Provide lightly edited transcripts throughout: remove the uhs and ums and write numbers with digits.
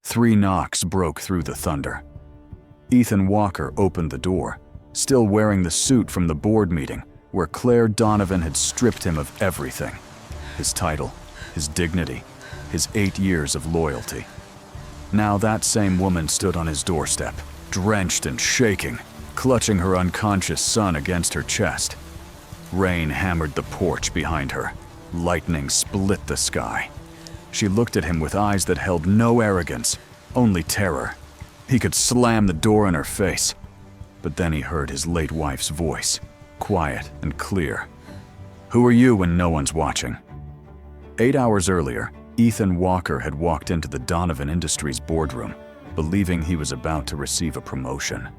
3 knocks broke through the thunder. Ethan Walker opened the door, still wearing the suit from the board meeting where Clare Donovan had stripped him of everything: his title, his dignity, his 8 years of loyalty. Now that same woman stood on his doorstep, drenched and shaking, clutching her unconscious son against her chest. Rain hammered the porch behind her. Lightning split the sky. She looked at him with eyes that held no arrogance, only terror. He could slam the door in her face. But then he heard his late wife's voice, quiet and clear. "Who are you when no one's watching?" 8 hours earlier, Ethan Walker had walked into the Donovan Industries boardroom, believing he was about to receive a promotion.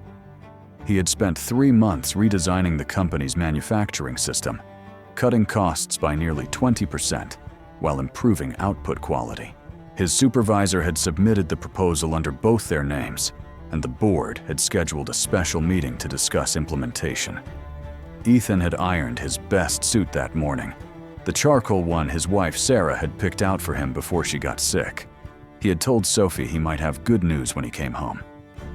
He had spent 3 months redesigning the company's manufacturing system, cutting costs by nearly 20% while improving output quality. His supervisor had submitted the proposal under both their names, and the board had scheduled a special meeting to discuss implementation. Ethan had ironed his best suit that morning, the charcoal one his wife Sarah had picked out for him before she got sick. He had told Sophie he might have good news when he came home.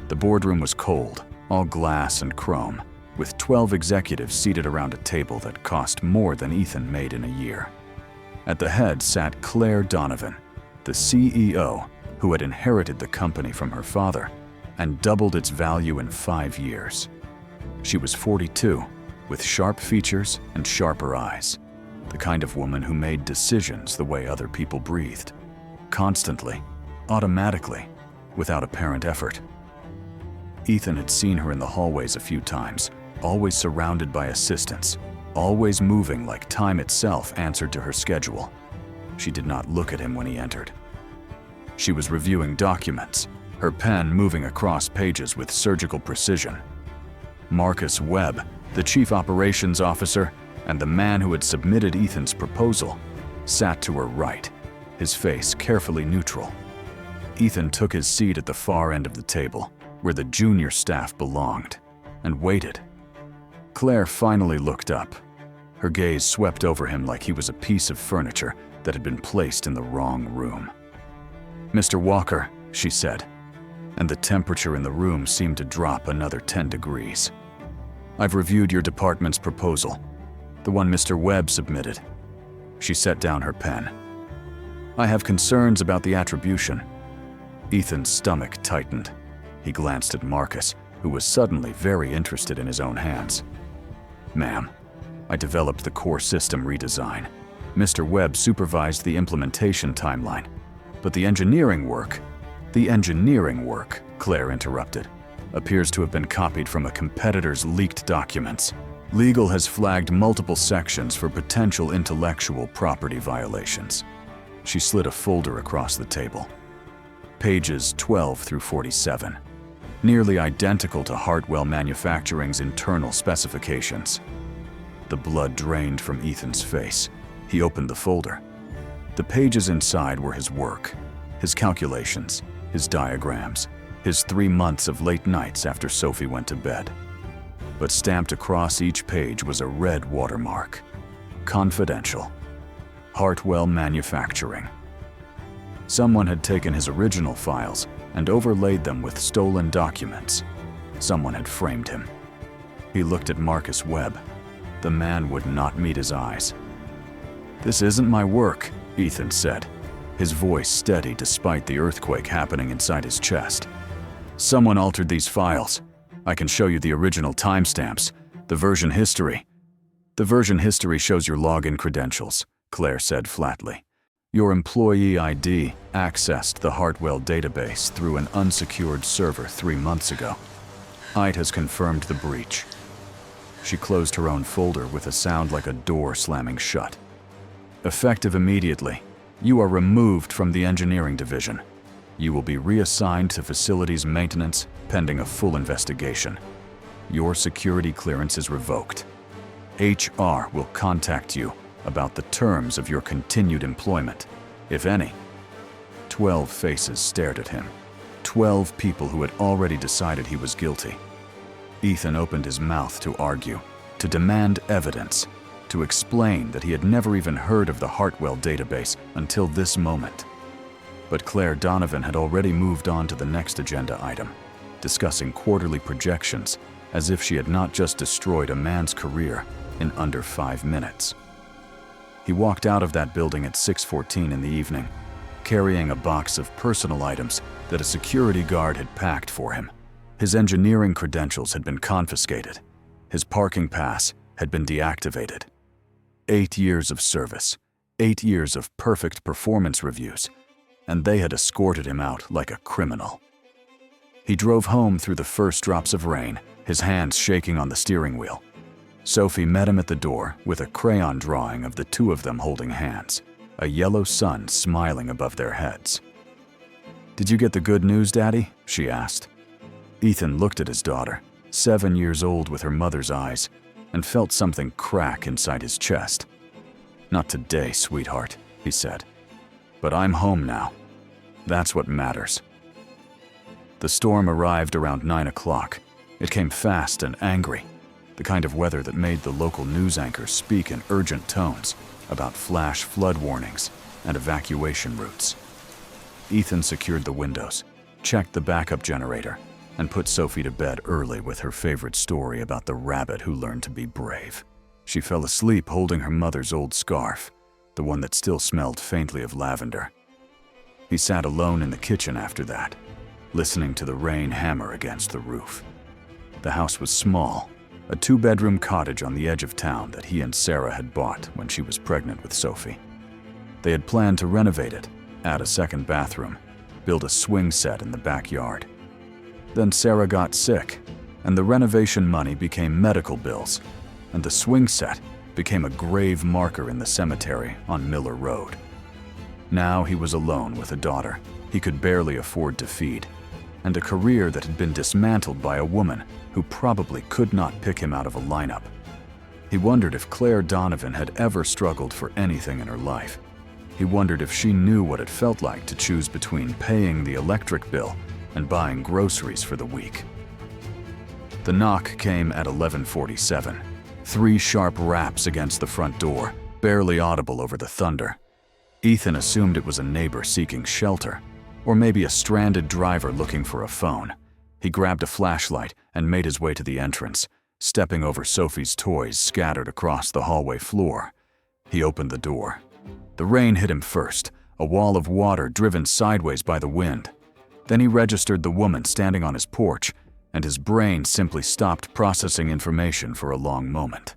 The boardroom was cold, all glass and chrome, with 12 executives seated around a table that cost more than Ethan made in a year. At the head sat Clare Donovan, the CEO, who had inherited the company from her father and doubled its value in 5 years. She was 42, with sharp features and sharper eyes, the kind of woman who made decisions the way other people breathed, constantly, automatically, without apparent effort. Ethan had seen her in the hallways a few times, always surrounded by assistants, always moving like time itself answered to her schedule. She did not look at him when he entered. She was reviewing documents, her pen moving across pages with surgical precision. Marcus Webb, the chief operations officer and the man who had submitted Ethan's proposal, sat to her right, his face carefully neutral. Ethan took his seat at the far end of the table, where the junior staff belonged, and waited. Claire finally looked up. Her gaze swept over him like he was a piece of furniture that had been placed in the wrong room. "Mr. Walker," she said, and the temperature in the room seemed to drop another 10 degrees. "I've reviewed your department's proposal, the one Mr. Webb submitted." She set down her pen. "I have concerns about the attribution." Ethan's stomach tightened. He glanced at Marcus, who was suddenly very interested in his own hands. "Ma'am, I developed the core system redesign. Mr. Webb supervised the implementation timeline. But the engineering work, Claire interrupted, appears to have been copied from a competitor's leaked documents. Legal has flagged multiple sections for potential intellectual property violations." She slid a folder across the table. Pages 12 through 47, nearly identical to Hartwell Manufacturing's internal specifications. The blood drained from Ethan's face. He opened the folder. The pages inside were his work, his calculations, his diagrams, his 3 months of late nights after Sophie went to bed. But stamped across each page was a red watermark. Confidential. Hartwell Manufacturing. Someone had taken his original files and overlaid them with stolen documents. Someone had framed him. He looked at Marcus Webb. The man would not meet his eyes. "This isn't my work," Ethan said, his voice steady despite the earthquake happening inside his chest. "Someone altered these files. I can show you the original timestamps, the version history." "The version history shows your login credentials," Claire said flatly. "Your employee ID accessed the Hartwell database through an unsecured server 3 months ago. IT has confirmed the breach." She closed her own folder with a sound like a door slamming shut. "Effective immediately, you are removed from the engineering division. You will be reassigned to facilities maintenance pending a full investigation. Your security clearance is revoked. HR will contact you about the terms of your continued employment, if any." 12 faces stared at him. 12 people who had already decided he was guilty. Ethan opened his mouth to argue, to demand evidence, to explain that he had never even heard of the Hartwell database until this moment. But Clare Donovan had already moved on to the next agenda item, discussing quarterly projections as if she had not just destroyed a man's career in under 5 minutes. He walked out of that building at 6:14 in the evening, carrying a box of personal items that a security guard had packed for him. His engineering credentials had been confiscated. His parking pass had been deactivated. 8 years of service, 8 years of perfect performance reviews, and they had escorted him out like a criminal. He drove home through the first drops of rain, his hands shaking on the steering wheel. Sophie met him at the door with a crayon drawing of the two of them holding hands, a yellow sun smiling above their heads. "Did you get the good news, Daddy?" she asked. Ethan looked at his daughter, 7 years old with her mother's eyes, and felt something crack inside his chest. "Not today, sweetheart," he said. "But I'm home now. That's what matters." The storm arrived around 9 o'clock. It came fast and angry, the kind of weather that made the local news anchors speak in urgent tones about flash flood warnings and evacuation routes. Ethan secured the windows, checked the backup generator, and put Sophie to bed early with her favorite story about the rabbit who learned to be brave. She fell asleep holding her mother's old scarf, the one that still smelled faintly of lavender. He sat alone in the kitchen after that, listening to the rain hammer against the roof. The house was small, a 2-bedroom cottage on the edge of town that he and Sarah had bought when she was pregnant with Sophie. They had planned to renovate it, add a second bathroom, build a swing set in the backyard. Then Sarah got sick, and the renovation money became medical bills, and the swing set became a grave marker in the cemetery on Miller Road. Now he was alone with a daughter he could barely afford to feed, and a career that had been dismantled by a woman who probably could not pick him out of a lineup. He wondered if Clare Donovan had ever struggled for anything in her life. He wondered if she knew what it felt like to choose between paying the electric bill and buying groceries for the week. The knock came at 11:47. 3 sharp raps against the front door, barely audible over the thunder. Ethan assumed it was a neighbor seeking shelter, or maybe a stranded driver looking for a phone. He grabbed a flashlight and made his way to the entrance, stepping over Sophie's toys scattered across the hallway floor. He opened the door. The rain hit him first, a wall of water driven sideways by the wind. Then he registered the woman standing on his porch, and his brain simply stopped processing information for a long moment.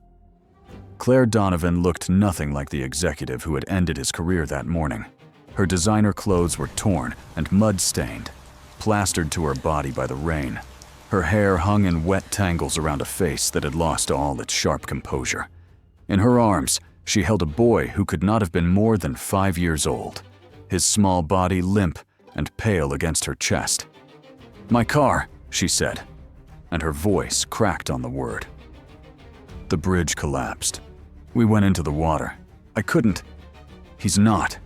Clare Donovan looked nothing like the executive who had ended his career that morning. Her designer clothes were torn and mud-stained, plastered to her body by the rain. Her hair hung in wet tangles around a face that had lost all its sharp composure. In her arms, she held a boy who could not have been more than 5 years old, his small body limp and pale against her chest. "My car," she said, and her voice cracked on the word. The bridge collapsed. "We went into the water. I couldn't." "He's not.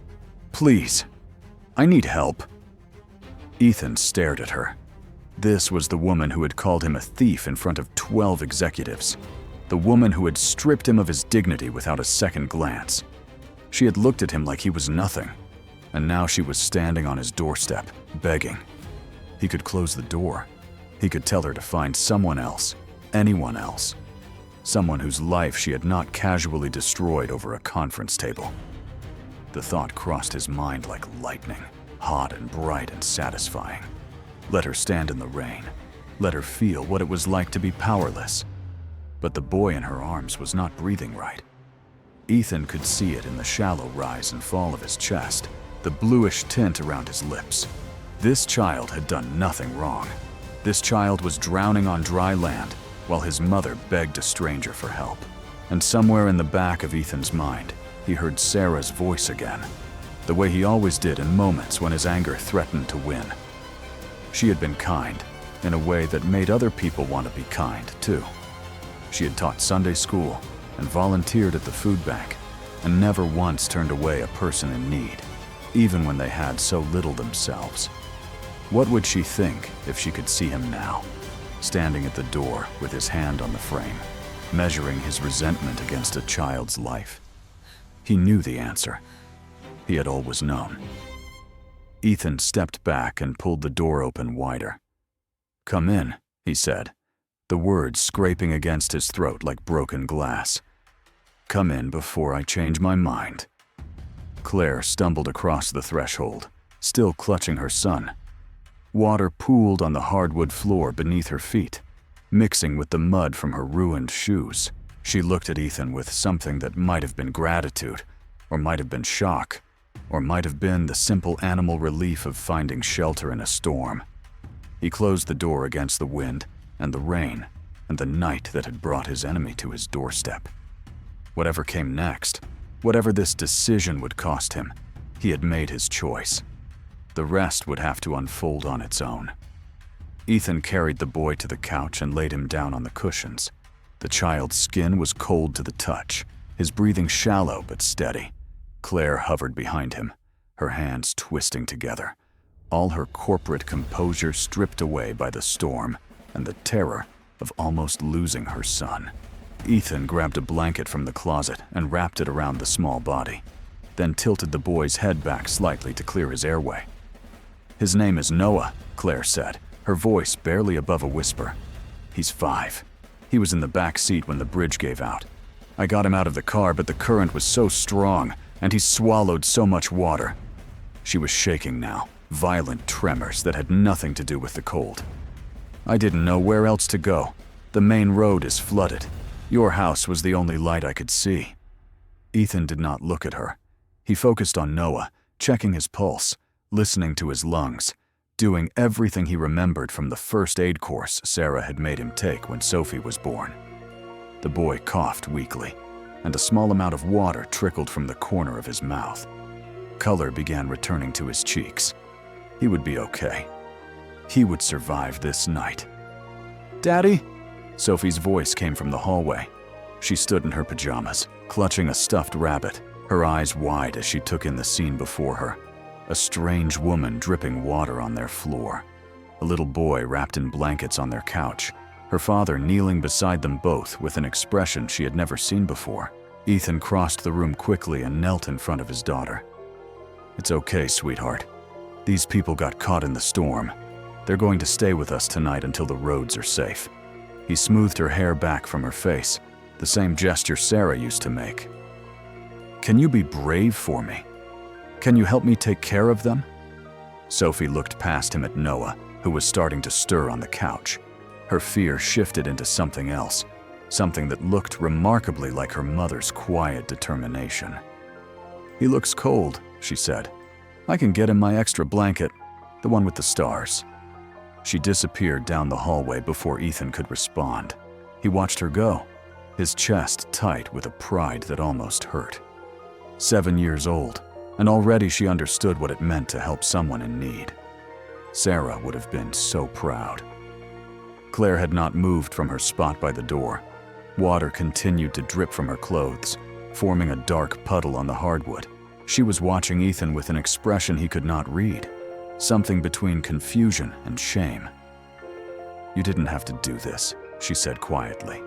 Please. I need help." Ethan stared at her. This was the woman who had called him a thief in front of 12 executives. The woman who had stripped him of his dignity without a second glance. She had looked at him like he was nothing, and now she was standing on his doorstep, begging. He could close the door. He could tell her to find someone else, anyone else. Someone whose life she had not casually destroyed over a conference table. The thought crossed his mind like lightning, hot and bright and satisfying. Let her stand in the rain. Let her feel what it was like to be powerless. But the boy in her arms was not breathing right. Ethan could see it in the shallow rise and fall of his chest, the bluish tint around his lips. This child had done nothing wrong. This child was drowning on dry land while his mother begged a stranger for help. And somewhere in the back of Ethan's mind, he heard Sarah's voice again, the way he always did in moments when his anger threatened to win. She had been kind, in a way that made other people want to be kind, too. She had taught Sunday school and volunteered at the food bank, and never once turned away a person in need, even when they had so little themselves. What would she think if she could see him now, standing at the door with his hand on the frame, measuring his resentment against a child's life? He knew the answer. He had always known. Ethan stepped back and pulled the door open wider. "Come in," he said, the words scraping against his throat like broken glass. "Come in before I change my mind." Claire stumbled across the threshold, still clutching her son. Water pooled on the hardwood floor beneath her feet, mixing with the mud from her ruined shoes. She looked at Ethan with something that might have been gratitude, or might have been shock, or might have been the simple animal relief of finding shelter in a storm. He closed the door against the wind and the rain and the night that had brought his enemy to his doorstep. Whatever came next, whatever this decision would cost him, he had made his choice. The rest would have to unfold on its own. Ethan carried the boy to the couch and laid him down on the cushions. The child's skin was cold to the touch, his breathing shallow but steady. Claire hovered behind him, her hands twisting together, all her corporate composure stripped away by the storm and the terror of almost losing her son. Ethan grabbed a blanket from the closet and wrapped it around the small body, then tilted the boy's head back slightly to clear his airway. "His name is Noah," Claire said, her voice barely above a whisper. "He's 5. He was in the back seat when the bridge gave out. I got him out of the car, but the current was so strong, and he swallowed so much water." She was shaking now, violent tremors that had nothing to do with the cold. "I didn't know where else to go. The main road is flooded. Your house was the only light I could see." Ethan did not look at her. He focused on Noah, checking his pulse, listening to his lungs, doing everything he remembered from the first aid course Sarah had made him take when Sophie was born. The boy coughed weakly, and a small amount of water trickled from the corner of his mouth. Color began returning to his cheeks. He would be okay. He would survive this night. "Daddy?" Sophie's voice came from the hallway. She stood in her pajamas, clutching a stuffed rabbit, her eyes wide as she took in the scene before her. A strange woman dripping water on their floor. A little boy wrapped in blankets on their couch. Her father kneeling beside them both with an expression she had never seen before. Ethan crossed the room quickly and knelt in front of his daughter. "It's okay, sweetheart. These people got caught in the storm. They're going to stay with us tonight until the roads are safe." He smoothed her hair back from her face, the same gesture Sarah used to make. "Can you be brave for me? Can you help me take care of them?" Sophie looked past him at Noah, who was starting to stir on the couch. Her fear shifted into something else, something that looked remarkably like her mother's quiet determination. "He looks cold," she said. "I can get him my extra blanket, the one with the stars." She disappeared down the hallway before Ethan could respond. He watched her go, his chest tight with a pride that almost hurt. 7 years old, and already she understood what it meant to help someone in need. Sarah would have been so proud. Claire had not moved from her spot by the door. Water continued to drip from her clothes, forming a dark puddle on the hardwood. She was watching Ethan with an expression he could not read, something between confusion and shame. "You didn't have to do this," she said quietly.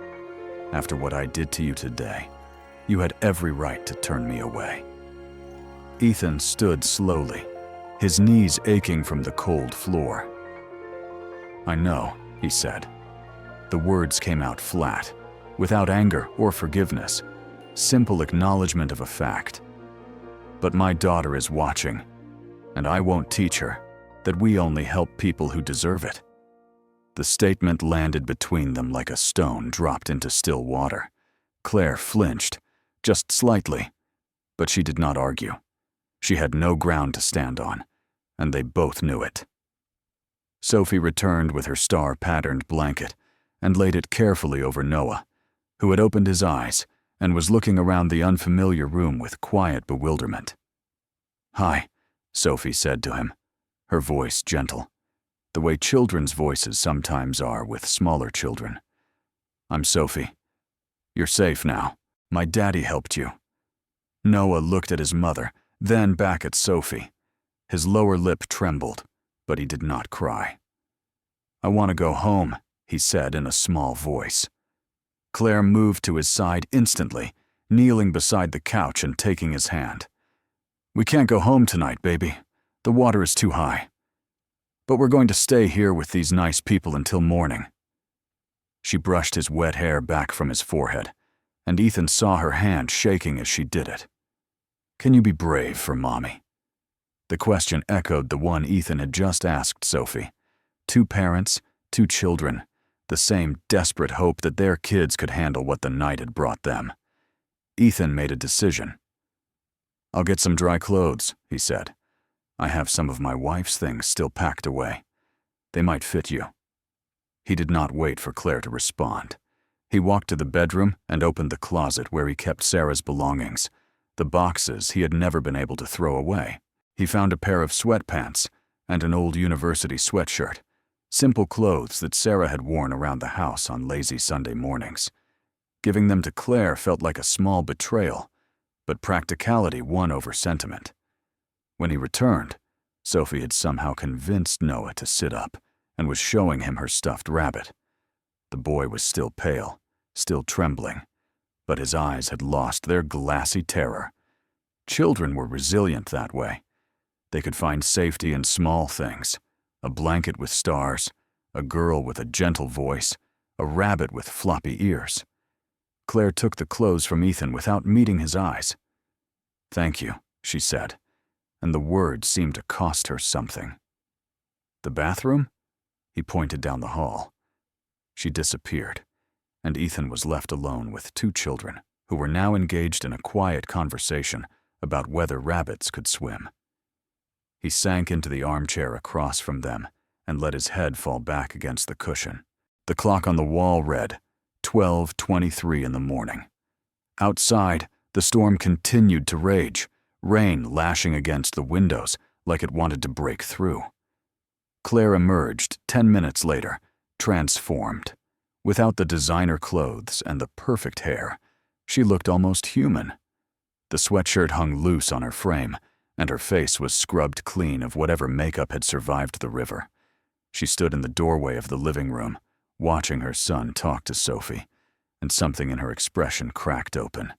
"After what I did to you today, you had every right to turn me away." Ethan stood slowly, his knees aching from the cold floor. "I know," he said. The words came out flat, without anger or forgiveness, simple acknowledgement of a fact. "But my daughter is watching, and I won't teach her that we only help people who deserve it." The statement landed between them like a stone dropped into still water. Claire flinched, just slightly, but she did not argue. She had no ground to stand on, and they both knew it. Sophie returned with her star-patterned blanket and laid it carefully over Noah, who had opened his eyes and was looking around the unfamiliar room with quiet bewilderment. "Hi," Sophie said to him, her voice gentle, the way children's voices sometimes are with smaller children. "I'm Sophie. You're safe now. My daddy helped you." Noah looked at his mother, then back at Sophie. His lower lip trembled, but he did not cry. "I want to go home," he said in a small voice. Claire moved to his side instantly, kneeling beside the couch and taking his hand. "We can't go home tonight, baby. The water is too high. But we're going to stay here with these nice people until morning." She brushed his wet hair back from his forehead, and Ethan saw her hand shaking as she did it. "Can you be brave for Mommy?" The question echoed the one Ethan had just asked Sophie. 2 parents, 2 children, the same desperate hope that their kids could handle what the night had brought them. Ethan made a decision. "I'll get some dry clothes," he said. "I have some of my wife's things still packed away. They might fit you." He did not wait for Claire to respond. He walked to the bedroom and opened the closet where he kept Sarah's belongings, the boxes he had never been able to throw away. He found a pair of sweatpants and an old university sweatshirt, simple clothes that Sarah had worn around the house on lazy Sunday mornings. Giving them to Claire felt like a small betrayal, but practicality won over sentiment. When he returned, Sophie had somehow convinced Noah to sit up and was showing him her stuffed rabbit. The boy was still pale, still trembling, but his eyes had lost their glassy terror. Children were resilient that way. They could find safety in small things: a blanket with stars, a girl with a gentle voice, a rabbit with floppy ears. Claire took the clothes from Ethan without meeting his eyes. "Thank you," she said, and the words seemed to cost her something. "The bathroom?" He pointed down the hall. She disappeared, and Ethan was left alone with 2 children who were now engaged in a quiet conversation about whether rabbits could swim. He sank into the armchair across from them and let his head fall back against the cushion. The clock on the wall read 12:23 in the morning. Outside, the storm continued to rage, rain lashing against the windows like it wanted to break through. Claire emerged 10 minutes later, transformed. Without the designer clothes and the perfect hair, she looked almost human. The sweatshirt hung loose on her frame, and her face was scrubbed clean of whatever makeup had survived the river. She stood in the doorway of the living room, watching her son talk to Sophie, and something in her expression cracked open.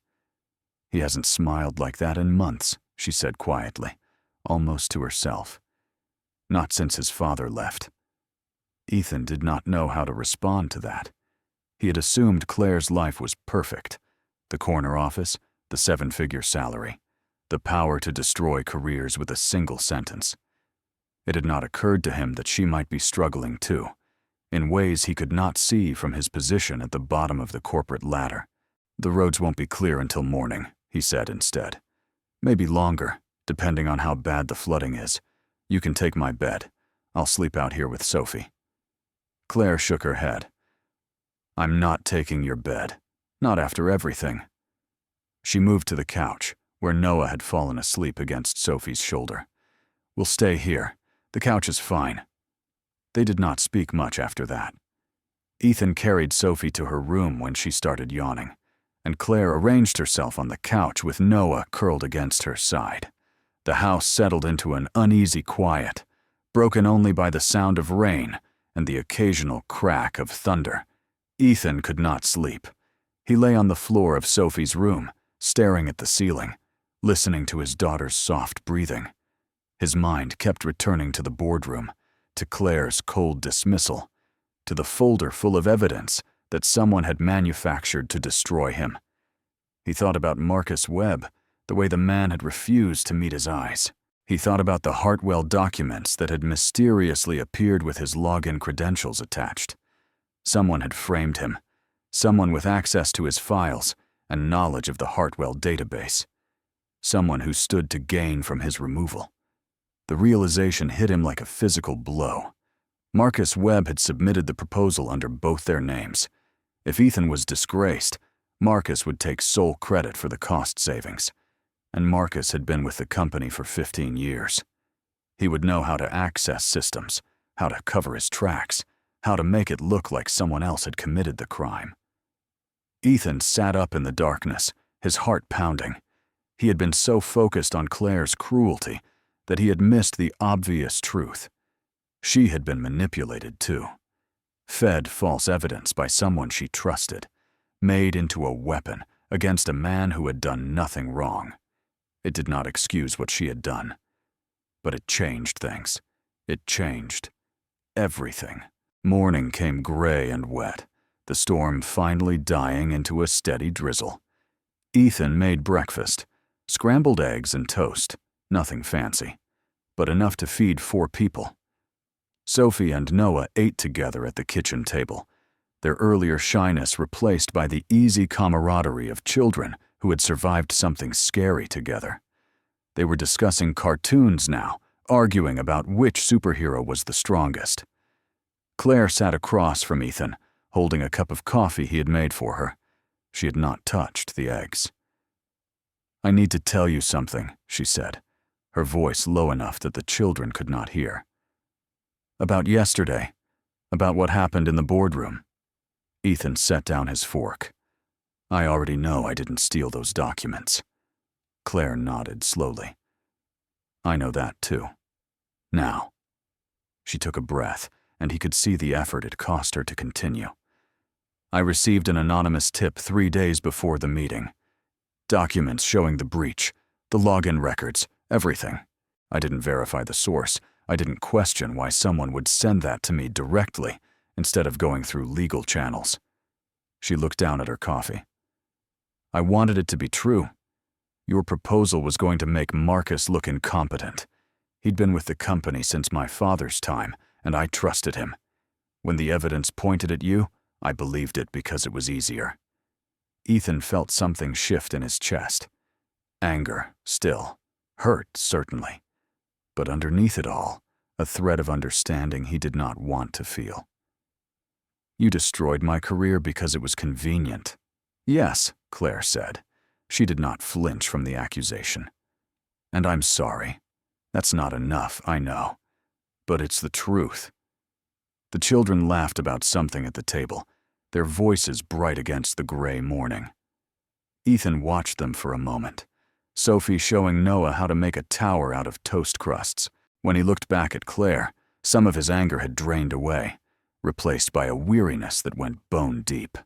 "He hasn't smiled like that in months," she said quietly, almost to herself. "Not since his father left." Ethan did not know how to respond to that. He had assumed Claire's life was perfect: the corner office, the 7-figure salary, the power to destroy careers with a single sentence. It had not occurred to him that she might be struggling too, in ways he could not see from his position at the bottom of the corporate ladder. "The roads won't be clear until morning," he said instead. "Maybe longer, depending on how bad the flooding is. You can take my bed. I'll sleep out here with Sophie." Claire shook her head. "I'm not taking your bed. Not after everything." She moved to the couch, where Noah had fallen asleep against Sophie's shoulder. "We'll stay here. The couch is fine." They did not speak much after that. Ethan carried Sophie to her room when she started yawning, and Claire arranged herself on the couch with Noah curled against her side. The house settled into an uneasy quiet, broken only by the sound of rain and the occasional crack of thunder. Ethan could not sleep. He lay on the floor of Sophie's room, staring at the ceiling, listening to his daughter's soft breathing. His mind kept returning to the boardroom, to Claire's cold dismissal, to the folder full of evidence that someone had manufactured to destroy him. He thought about Marcus Webb, the way the man had refused to meet his eyes. He thought about the Hartwell documents that had mysteriously appeared with his login credentials attached. Someone had framed him, someone with access to his files and knowledge of the Hartwell database, someone who stood to gain from his removal. The realization hit him like a physical blow. Marcus Webb had submitted the proposal under both their names. If Ethan was disgraced, Marcus would take sole credit for the cost savings. And Marcus had been with the company for 15 years. He would know how to access systems, how to cover his tracks, how to make it look like someone else had committed the crime. Ethan sat up in the darkness, his heart pounding. He had been so focused on Claire's cruelty that he had missed the obvious truth. She had been manipulated too. Fed false evidence by someone she trusted, made into a weapon against a man who had done nothing wrong. It did not excuse what she had done, But it changed things. It changed everything. Morning came gray and wet, the storm finally dying into a steady drizzle. Ethan made breakfast, scrambled eggs and toast, nothing fancy, but enough to feed 4 people. Sophie and Noah ate together at the kitchen table, their earlier shyness replaced by the easy camaraderie of children who had survived something scary together. They were discussing cartoons now, arguing about which superhero was the strongest. Claire sat across from Ethan, holding a cup of coffee he had made for her. She had not touched the eggs. "I need to tell you something," she said, her voice low enough that the children could not hear. "About yesterday, about what happened in the boardroom." Ethan set down his fork. "I already know I didn't steal those documents." Claire nodded slowly. "I know that too. Now." She took a breath, and he could see the effort it cost her to continue. "I received an anonymous tip 3 days before the meeting. Documents showing the breach, the login records, everything. I didn't verify the source. I didn't question why someone would send that to me directly instead of going through legal channels." She looked down at her coffee. "I wanted it to be true. Your proposal was going to make Marcus look incompetent. He'd been with the company since my father's time, and I trusted him. When the evidence pointed at you, I believed it because it was easier." Ethan felt something shift in his chest. Anger, still. Hurt, certainly. But underneath it all, a thread of understanding he did not want to feel. "You destroyed my career because it was convenient." "Yes," Claire said. She did not flinch from the accusation. "And I'm sorry. That's not enough, I know. But it's the truth." The children laughed about something at the table, their voices bright against the gray morning. Ethan watched them for a moment, Sophie showing Noah how to make a tower out of toast crusts. When he looked back at Claire, some of his anger had drained away, replaced by a weariness that went bone deep.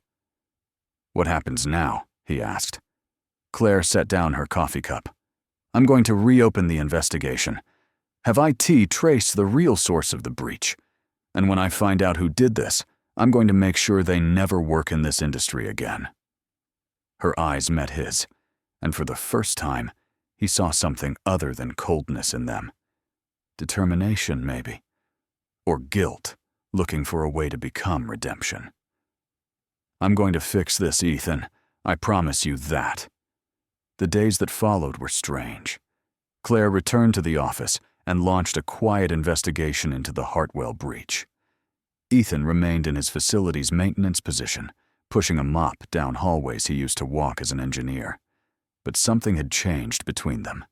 "What happens now?" he asked. Claire set down her coffee cup. "I'm going to reopen the investigation. Have IT trace the real source of the breach. And when I find out who did this, I'm going to make sure they never work in this industry again." Her eyes met his, and for the first time, he saw something other than coldness in them. Determination, maybe. Or guilt, looking for a way to become redemption. "I'm going to fix this, Ethan. I promise you that." The days that followed were strange. Claire returned to the office and launched a quiet investigation into the Hartwell breach. Ethan remained in his facility's maintenance position, pushing a mop down hallways he used to walk as an engineer. But something had changed between them.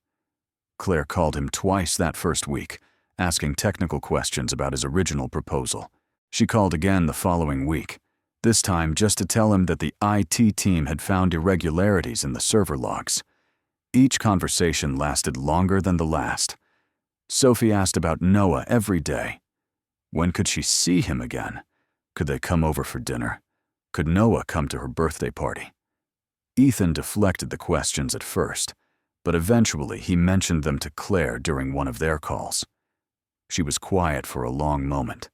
Claire called him twice that first week, asking technical questions about his original proposal. She called again the following week, this time just to tell him that the IT team had found irregularities in the server logs. Each conversation lasted longer than the last. Sophie asked about Noah every day. When could she see him again? Could they come over for dinner? Could Noah come to her birthday party? Ethan deflected the questions at first, but eventually he mentioned them to Claire during one of their calls. She was quiet for a long moment,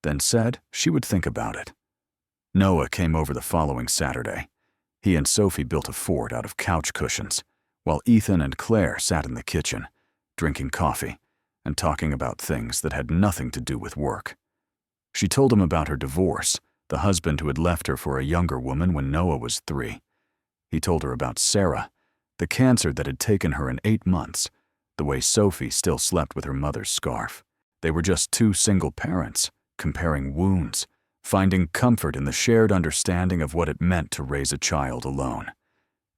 then said she would think about it. Noah came over the following Saturday. He and Sophie built a fort out of couch cushions, while Ethan and Claire sat in the kitchen, drinking coffee and talking about things that had nothing to do with work. She told him about her divorce, the husband who had left her for a younger woman when Noah was 3. He told her about Sarah, the cancer that had taken her in 8 months, the way Sophie still slept with her mother's scarf. They were just 2 single parents, comparing wounds, finding comfort in the shared understanding of what it meant to raise a child alone.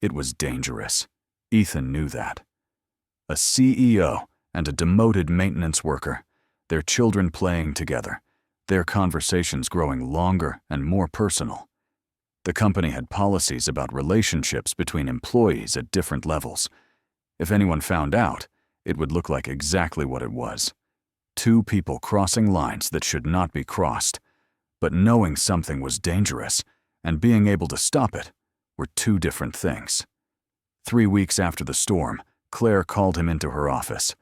It was dangerous. Ethan knew that. A CEO and a demoted maintenance worker, their children playing together, their conversations growing longer and more personal. The company had policies about relationships between employees at different levels. If anyone found out, it would look like exactly what it was. 2 people crossing lines that should not be crossed. But knowing something was dangerous and being able to stop it were 2 different things. 3 weeks after the storm, Claire called him into her office.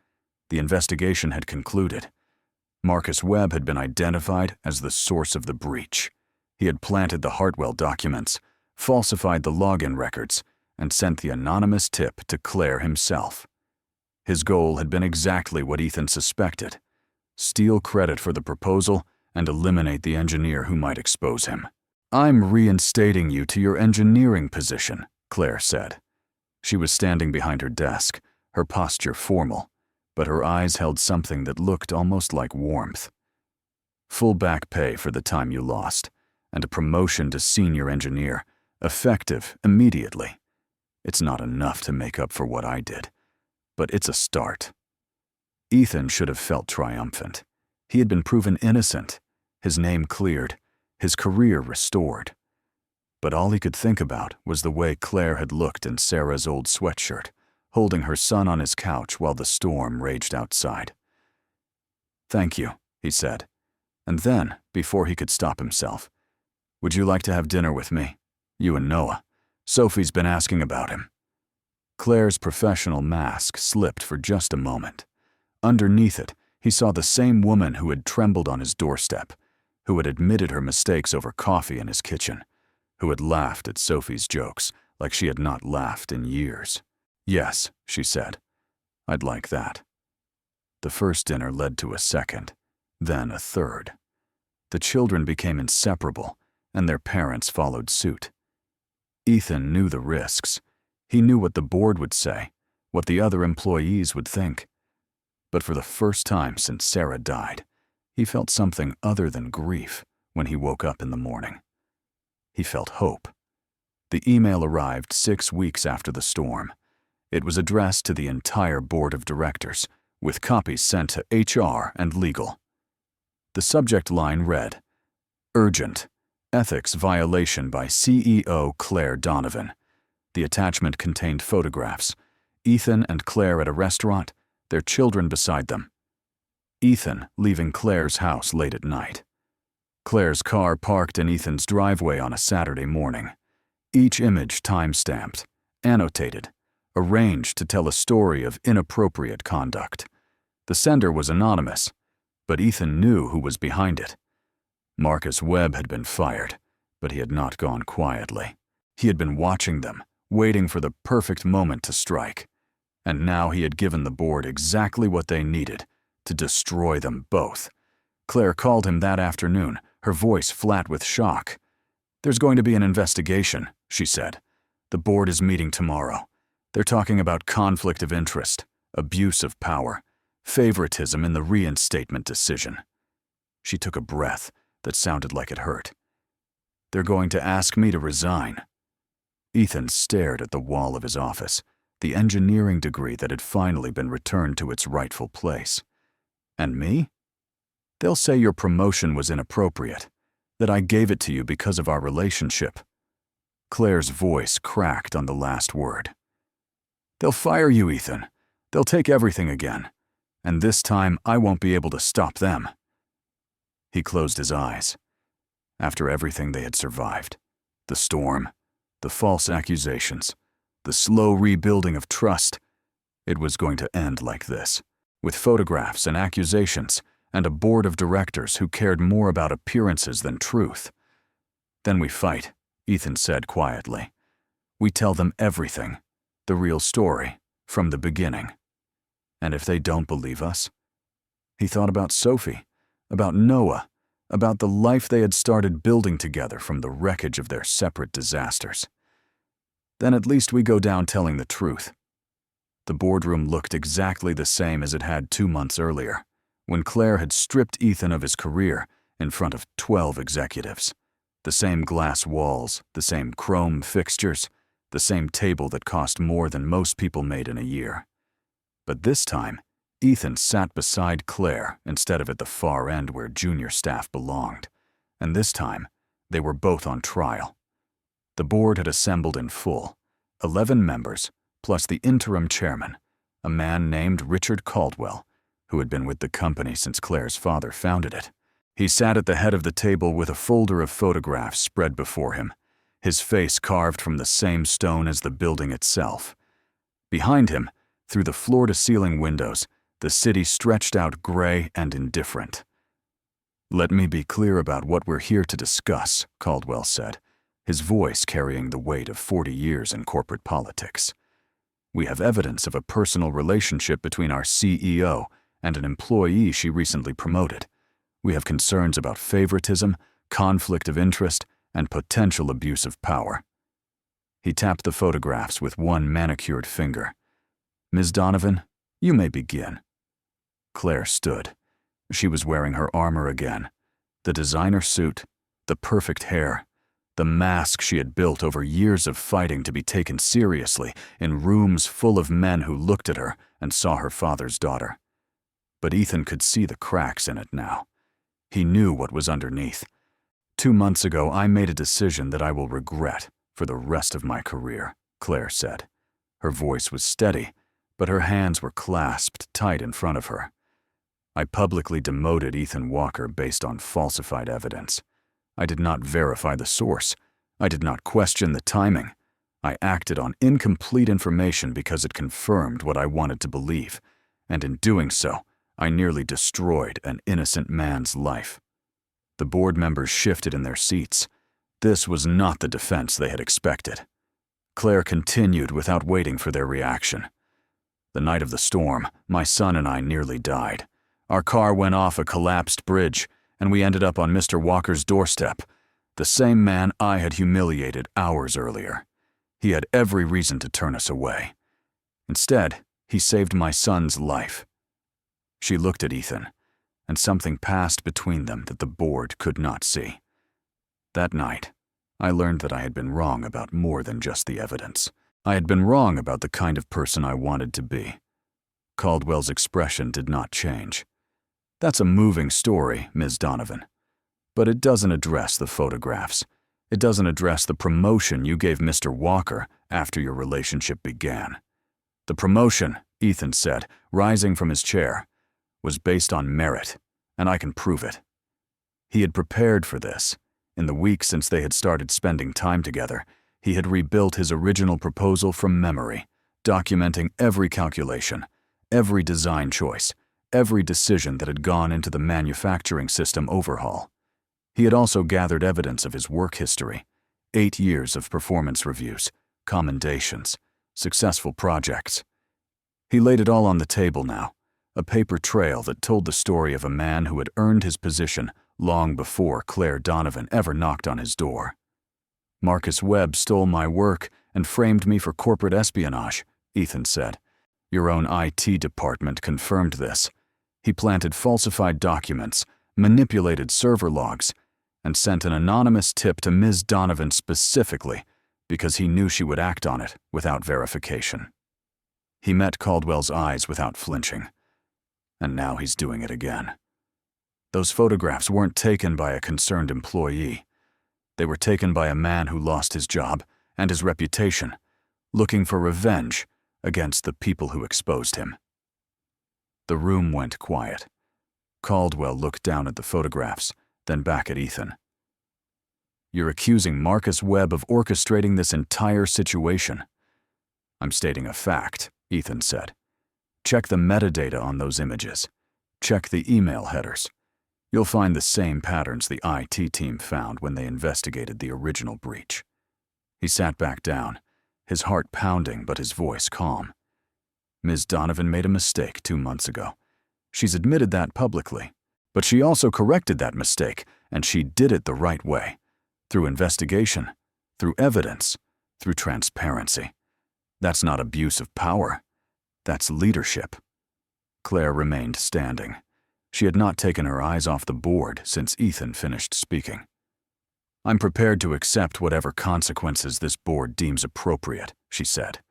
The investigation had concluded. Marcus Webb had been identified as the source of the breach. He had planted the Hartwell documents, falsified the login records, and sent the anonymous tip to Clare himself. His goal had been exactly what Ethan suspected: steal credit for the proposal and eliminate the engineer who might expose him. "I'm reinstating you to your engineering position," Clare said. She was standing behind her desk, her posture formal, but her eyes held something that looked almost like warmth. "Full back pay for the time you lost, and a promotion to senior engineer, effective immediately. It's not enough to make up for what I did, but it's a start." Ethan should have felt triumphant. He had been proven innocent, his name cleared, his career restored. But all he could think about was the way Clare had looked in Sarah's old sweatshirt, holding her son on his couch while the storm raged outside. "Thank you," he said. And then, before he could stop himself, "Would you like to have dinner with me? You and Noah. Sophie's been asking about him." Claire's professional mask slipped for just a moment. Underneath it, he saw the same woman who had trembled on his doorstep, who had admitted her mistakes over coffee in his kitchen, who had laughed at Sophie's jokes like she had not laughed in years. "Yes," she said. "I'd like that." The first dinner led to a second, then a third. The children became inseparable, and their parents followed suit. Ethan knew the risks. He knew what the board would say, what the other employees would think. But for the first time since Sarah died, he felt something other than grief when he woke up in the morning. He felt hope. The email arrived 6 weeks after the storm. It was addressed to the entire board of directors, with copies sent to HR and legal. The subject line read, "Urgent. Ethics violation by CEO Clare Donovan." The attachment contained photographs: Ethan and Clare at a restaurant, their children beside them. Ethan leaving Clare's house late at night. Clare's car parked in Ethan's driveway on a Saturday morning. Each image time-stamped, annotated, arranged to tell a story of inappropriate conduct. The sender was anonymous, but Ethan knew who was behind it. Marcus Webb had been fired, but he had not gone quietly. He had been watching them, waiting for the perfect moment to strike. And now he had given the board exactly what they needed, to destroy them both. Clare called him that afternoon, her voice flat with shock. "There's going to be an investigation," she said. "The board is meeting tomorrow. They're talking about conflict of interest, abuse of power, favoritism in the reinstatement decision." She took a breath that sounded like it hurt. "They're going to ask me to resign." Ethan stared at the wall of his office, the engineering degree that had finally been returned to its rightful place. "And me? They'll say your promotion was inappropriate, that I gave it to you because of our relationship." Claire's voice cracked on the last word. "They'll fire you, Ethan. They'll take everything again. And this time I won't be able to stop them." He closed his eyes. After everything they had survived, the storm, the false accusations, the slow rebuilding of trust, it was going to end like this, with photographs and accusations and a board of directors who cared more about appearances than truth. "Then we fight," Ethan said quietly. "We tell them everything, the real story, from the beginning. And if they don't believe us?" He thought about Sophie, about Noah, about the life they had started building together from the wreckage of their separate disasters. "Then at least we go down telling the truth." The boardroom looked exactly the same as it had 2 months earlier, when Clare had stripped Ethan of his career in front of 12 executives. The same glass walls, the same chrome fixtures, the same table that cost more than most people made in a year. But this time, Ethan sat beside Clare instead of at the far end where junior staff belonged. And this time, they were both on trial. The board had assembled in full, 11 members, plus the interim chairman, a man named Richard Caldwell, who had been with the company since Clare's father founded it. He sat at the head of the table with a folder of photographs spread before him, his face carved from the same stone as the building itself. Behind him, through the floor-to-ceiling windows, The city stretched out gray and indifferent. "Let me be clear about what we're here to discuss," Caldwell said, his voice carrying the weight of 40 years in corporate politics. "We have evidence of a personal relationship between our CEO and an employee she recently promoted. We have concerns about favoritism, conflict of interest, and potential abuse of power." He tapped the photographs with one manicured finger. "Ms. Donovan, you may begin." Claire stood. She was wearing her armor again. The designer suit, the perfect hair, the mask she had built over years of fighting to be taken seriously in rooms full of men who looked at her and saw her father's daughter. But Ethan could see the cracks in it now. He knew what was underneath. "2 months ago, I made a decision that I will regret for the rest of my career," Claire said. Her voice was steady, but her hands were clasped tight in front of her. "I publicly demoted Ethan Walker based on falsified evidence. I did not verify the source. I did not question the timing. I acted on incomplete information because it confirmed what I wanted to believe, and in doing so, I nearly destroyed an innocent man's life." The board members shifted in their seats. This was not the defense they had expected. Claire continued without waiting for their reaction. "The night of the storm, my son and I nearly died. Our car went off a collapsed bridge, and we ended up on Mr. Walker's doorstep, the same man I had humiliated hours earlier. He had every reason to turn us away. Instead, he saved my son's life." She looked at Ethan, and something passed between them that the board could not see. "That night, I learned that I had been wrong about more than just the evidence. I had been wrong about the kind of person I wanted to be." Caldwell's expression did not change. "That's a moving story, Ms. Donovan. But it doesn't address the photographs. It doesn't address the promotion you gave Mr. Walker after your relationship began. The promotion," Ethan said, rising from his chair, "was based on merit, and I can prove it." He had prepared for this. In the weeks since they had started spending time together, he had rebuilt his original proposal from memory, documenting every calculation, every design choice, every decision that had gone into the manufacturing system overhaul. He had also gathered evidence of his work history, 8 years of performance reviews, commendations, successful projects. He laid it all on the table now, a paper trail that told the story of a man who had earned his position long before Clare Donovan ever knocked on his door. "Marcus Webb stole my work and framed me for corporate espionage," Ethan said. "Your own IT department confirmed this. He planted falsified documents, manipulated server logs, and sent an anonymous tip to Ms. Donovan specifically because he knew she would act on it without verification." He met Caldwell's eyes without flinching. "And now he's doing it again." Those photographs weren't taken by a concerned employee. They were taken by a man who lost his job and his reputation, looking for revenge against the people who exposed him. The room went quiet. Caldwell looked down at the photographs, then back at Ethan. "You're accusing Marcus Webb of orchestrating this entire situation." "I'm stating a fact," Ethan said. "Check the metadata on those images. Check the email headers. You'll find the same patterns the IT team found when they investigated the original breach." He sat back down, his heart pounding but his voice calm. "Ms. Donovan made a mistake 2 months ago. She's admitted that publicly. But she also corrected that mistake, and she did it the right way. Through investigation, through evidence, through transparency. That's not abuse of power. That's leadership." Claire remained standing. She had not taken her eyes off the board since Ethan finished speaking. "I'm prepared to accept whatever consequences this board deems appropriate," she said.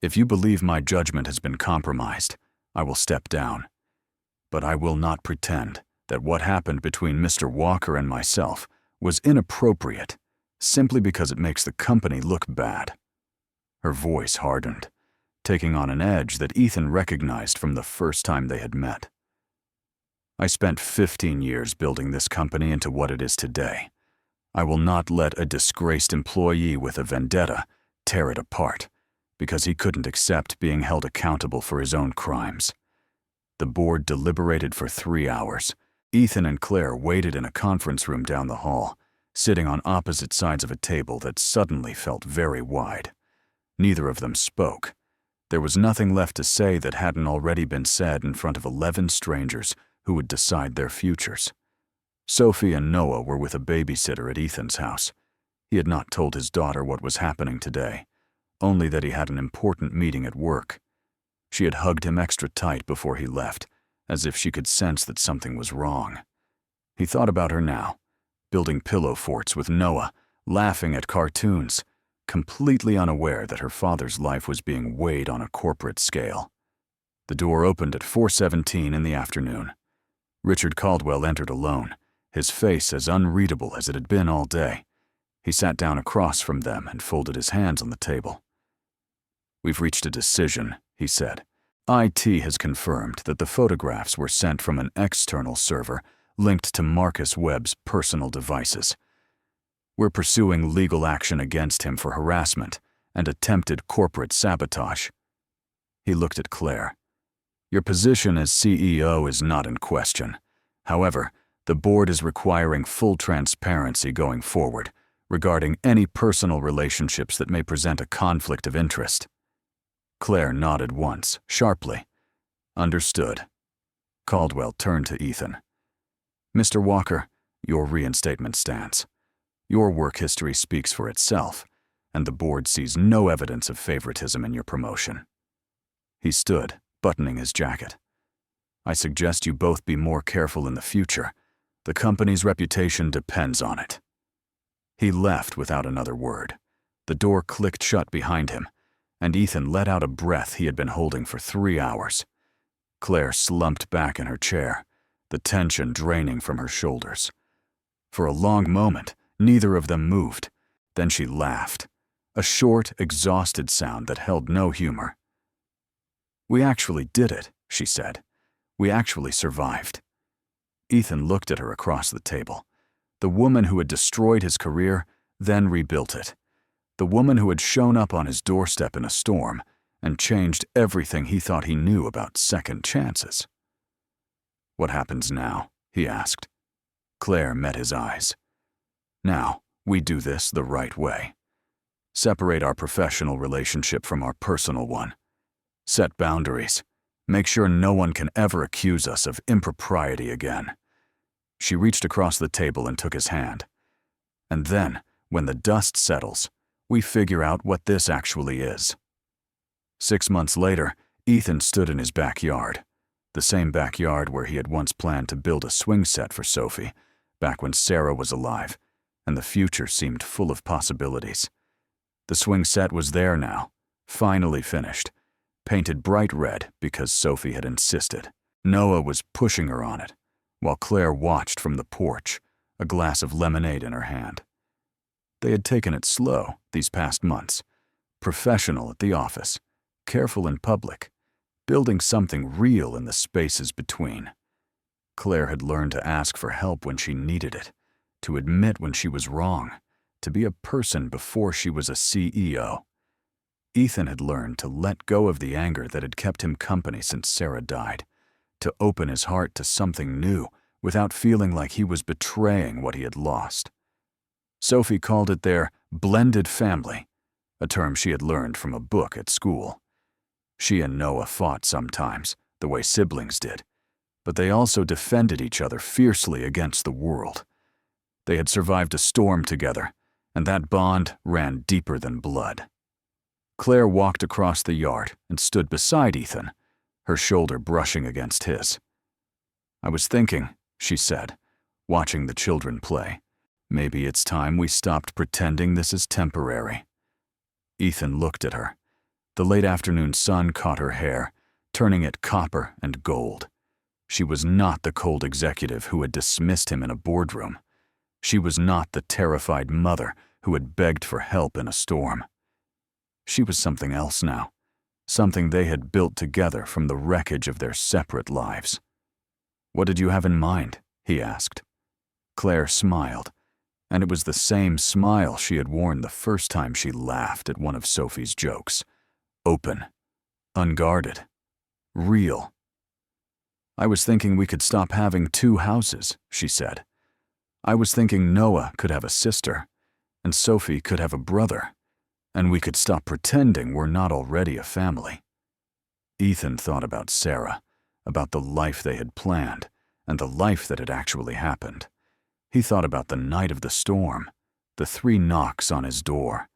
"If you believe my judgment has been compromised, I will step down. But I will not pretend that what happened between Mr. Walker and myself was inappropriate simply because it makes the company look bad." Her voice hardened, taking on an edge that Ethan recognized from the first time they had met. "I spent 15 years building this company into what it is today. I will not let a disgraced employee with a vendetta tear it apart because he couldn't accept being held accountable for his own crimes. The board deliberated for 3 hours. Ethan and Claire waited in a conference room down the hall, sitting on opposite sides of a table that suddenly felt very wide. Neither of them spoke. There was nothing left to say that hadn't already been said in front of 11 strangers who would decide their futures. Sophie and Noah were with a babysitter at Ethan's house. He had not told his daughter what was happening today, only that he had an important meeting at work. She had hugged him extra tight before he left, as if she could sense that something was wrong. He thought about her now, building pillow forts with Noah, laughing at cartoons, completely unaware that her father's life was being weighed on a corporate scale. The door opened at 4:17 in the afternoon. Richard Caldwell entered alone, his face as unreadable as it had been all day. He sat down across from them and folded his hands on the table. "We've reached a decision," he said. "IT has confirmed that the photographs were sent from an external server linked to Marcus Webb's personal devices. We're pursuing legal action against him for harassment and attempted corporate sabotage." He looked at Claire. "Your position as CEO is not in question. However, the board is requiring full transparency going forward regarding any personal relationships that may present a conflict of interest." Claire nodded once, sharply. "Understood." Caldwell turned to Ethan. "Mr. Walker, your reinstatement stands. Your work history speaks for itself, and the board sees no evidence of favoritism in your promotion." He stood, buttoning his jacket. "I suggest you both be more careful in the future. The company's reputation depends on it." He left without another word. The door clicked shut behind him, and Ethan let out a breath he had been holding for 3 hours. Claire slumped back in her chair, the tension draining from her shoulders. For a long moment, neither of them moved. Then she laughed, a short, exhausted sound that held no humor. "We actually did it," she said. "We actually survived." Ethan looked at her across the table. The woman who had destroyed his career, then rebuilt it. The woman who had shown up on his doorstep in a storm and changed everything he thought he knew about second chances. "What happens now?" he asked. Claire met his eyes. "Now, we do this the right way. Separate our professional relationship from our personal one. Set boundaries. Make sure no one can ever accuse us of impropriety again." She reached across the table and took his hand. "And then, when the dust settles, we figure out what this actually is." 6 months later, Ethan stood in his backyard, the same backyard where he had once planned to build a swing set for Sophie, back when Sarah was alive, and the future seemed full of possibilities. The swing set was there now, finally finished, painted bright red because Sophie had insisted. Noah was pushing her on it, while Claire watched from the porch, a glass of lemonade in her hand. They had taken it slow these past months, professional at the office, careful in public, building something real in the spaces between. Claire had learned to ask for help when she needed it, to admit when she was wrong, to be a person before she was a CEO. Ethan had learned to let go of the anger that had kept him company since Sarah died, to open his heart to something new without feeling like he was betraying what he had lost. Sophie called it their blended family, a term she had learned from a book at school. She and Noah fought sometimes, the way siblings did, but they also defended each other fiercely against the world. They had survived a storm together, and that bond ran deeper than blood. Claire walked across the yard and stood beside Ethan, her shoulder brushing against his. "I was thinking," she said, watching the children play, "maybe it's time we stopped pretending this is temporary." Ethan looked at her. The late afternoon sun caught her hair, turning it copper and gold. She was not the cold executive who had dismissed him in a boardroom. She was not the terrified mother who had begged for help in a storm. She was something else now, something they had built together from the wreckage of their separate lives. "What did you have in mind?" he asked. Claire smiled, and it was the same smile she had worn the first time she laughed at one of Sophie's jokes. Open, unguarded, real. I was thinking we could stop having 2 houses, she said. I was thinking Noah could have a sister, and Sophie could have a brother, and we could stop pretending we're not already a family. Ethan thought about Sarah, about the life they had planned, and the life that had actually happened. He thought about the night of the storm, the 3 knocks on his door,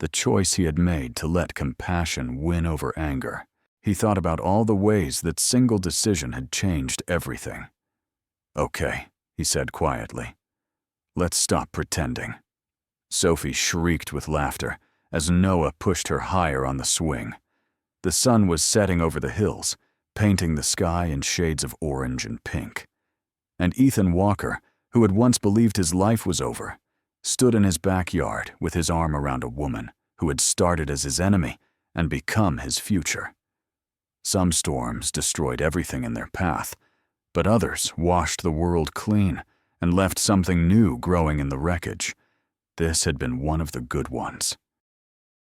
the choice he had made to let compassion win over anger. He thought about all the ways that single decision had changed everything. "Okay," he said quietly. "Let's stop pretending." Sophie shrieked with laughter as Noah pushed her higher on the swing. The sun was setting over the hills, painting the sky in shades of orange and pink. And Ethan Walker, who had once believed his life was over, stood in his backyard with his arm around a woman who had started as his enemy and become his future. Some storms destroyed everything in their path, but others washed the world clean and left something new growing in the wreckage. This had been one of the good ones.